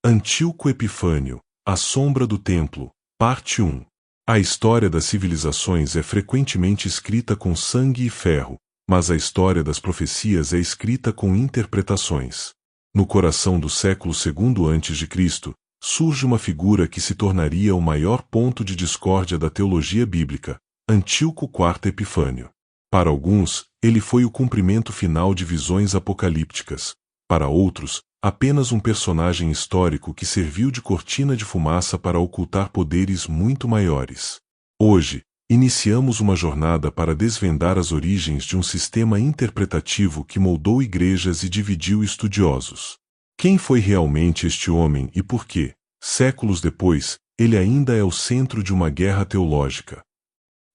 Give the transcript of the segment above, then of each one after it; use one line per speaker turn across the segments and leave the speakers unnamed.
Antíoco Epifânio, A Sombra do Templo, Parte 1. A história das civilizações é frequentemente escrita com sangue e ferro, mas a história das profecias é escrita com interpretações. No coração do século II a.C., surge uma figura que se tornaria o maior ponto de discórdia da teologia bíblica, Antíoco IV Epifânio. Para alguns, ele foi o cumprimento final de visões apocalípticas. Para outros, apenas um personagem histórico que serviu de cortina de fumaça para ocultar poderes muito maiores. Hoje, iniciamos uma jornada para desvendar as origens de um sistema interpretativo que moldou igrejas e dividiu estudiosos. Quem foi realmente este homem e por que, séculos depois, ele ainda é o centro de uma guerra teológica?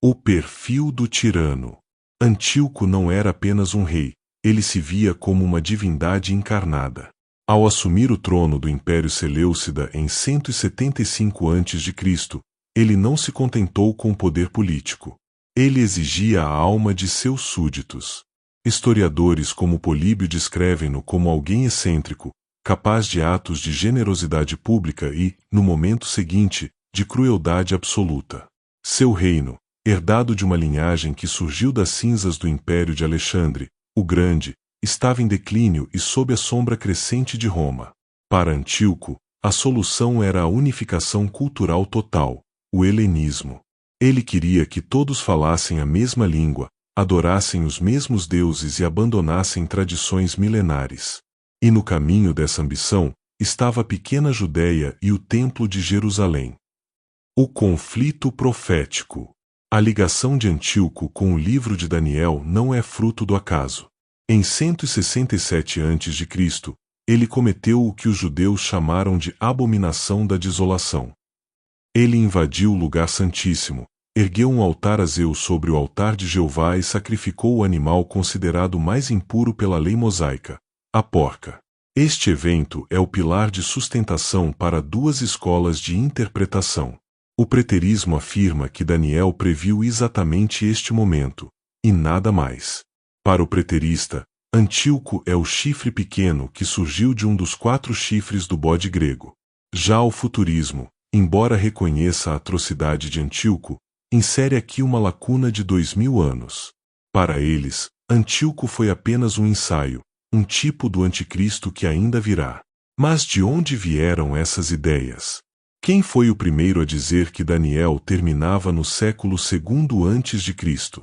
O perfil do tirano. Antíoco não era apenas um rei, ele se via como uma divindade encarnada. Ao assumir o trono do Império Seleucida em 175 a.C., ele não se contentou com o poder político. Ele exigia a alma de seus súditos. Historiadores como Políbio descrevem-no como alguém excêntrico, capaz de atos de generosidade pública e, no momento seguinte, de crueldade absoluta. Seu reino, herdado de uma linhagem que surgiu das cinzas do Império de Alexandre, o Grande, estava em declínio e sob a sombra crescente de Roma. Para Antíoco, a solução era a unificação cultural total, o helenismo. Ele queria que todos falassem a mesma língua, adorassem os mesmos deuses e abandonassem tradições milenares. E no caminho dessa ambição, estava a pequena Judéia e o Templo de Jerusalém. O conflito profético. A ligação de Antíoco com o livro de Daniel não é fruto do acaso. Em 167 a.C., ele cometeu o que os judeus chamaram de abominação da desolação. Ele invadiu o lugar santíssimo, ergueu um altar a Zeus sobre o altar de Jeová e sacrificou o animal considerado mais impuro pela lei mosaica, a porca. Este evento é o pilar de sustentação para duas escolas de interpretação. O preterismo afirma que Daniel previu exatamente este momento, e nada mais. Para o preterista, Antíoco é o chifre pequeno que surgiu de um dos 4 chifres do bode grego. Já o futurismo, embora reconheça a atrocidade de Antíoco, insere aqui uma lacuna de 2000 anos. Para eles, Antíoco foi apenas um ensaio, um tipo do anticristo que ainda virá. Mas de onde vieram essas ideias? Quem foi o primeiro a dizer que Daniel terminava no século II a.C.?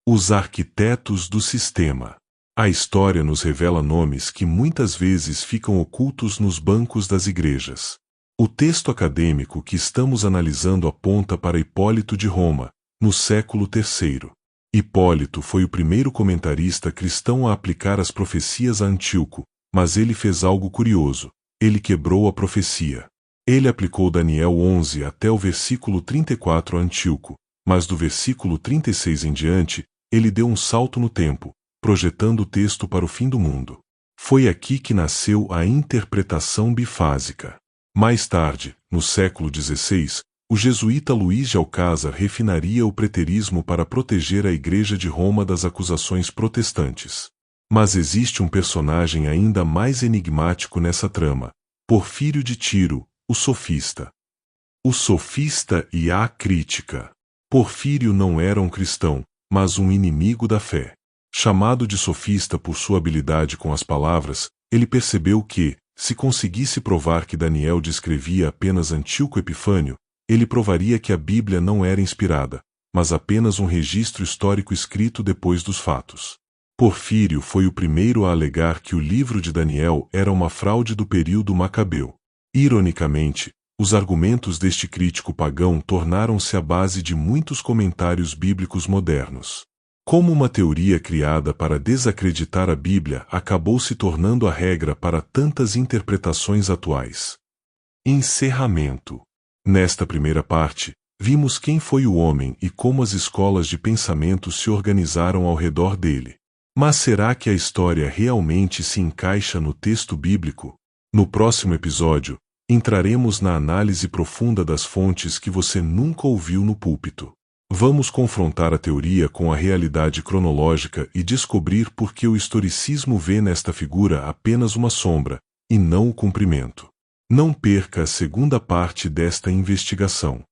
Os arquitetos do sistema. A história nos revela nomes que muitas vezes ficam ocultos nos bancos das igrejas. O texto acadêmico que estamos analisando aponta para Hipólito de Roma, no século III. Hipólito foi o primeiro comentarista cristão a aplicar as profecias a Antíoco, mas ele fez algo curioso: ele quebrou a profecia. Ele aplicou Daniel 11 até o versículo 34 a Antíoco, mas do versículo 36 em diante, ele deu um salto no tempo, projetando o texto para o fim do mundo. Foi aqui que nasceu a interpretação bifásica. Mais tarde, no século XVI, o jesuíta Luís de Alcázar refinaria o preterismo para proteger a Igreja de Roma das acusações protestantes. Mas existe um personagem ainda mais enigmático nessa trama: Porfírio de Tiro, o sofista. O sofista e a crítica. Porfírio não era um cristão, mas um inimigo da fé. Chamado de sofista por sua habilidade com as palavras, ele percebeu que, se conseguisse provar que Daniel descrevia apenas Antíoco Epifânio, ele provaria que a Bíblia não era inspirada, mas apenas um registro histórico escrito depois dos fatos. Porfírio foi o primeiro a alegar que o livro de Daniel era uma fraude do período macabeu. Ironicamente, os argumentos deste crítico pagão tornaram-se a base de muitos comentários bíblicos modernos. Como uma teoria criada para desacreditar a Bíblia acabou se tornando a regra para tantas interpretações atuais. Encerramento. Nesta primeira parte, vimos quem foi o homem e como as escolas de pensamento se organizaram ao redor dele. Mas será que a história realmente se encaixa no texto bíblico? No próximo episódio, entraremos na análise profunda das fontes que você nunca ouviu no púlpito. Vamos confrontar a teoria com a realidade cronológica e descobrir por que o historicismo vê nesta figura apenas uma sombra, e não o cumprimento. Não perca a segunda parte desta investigação.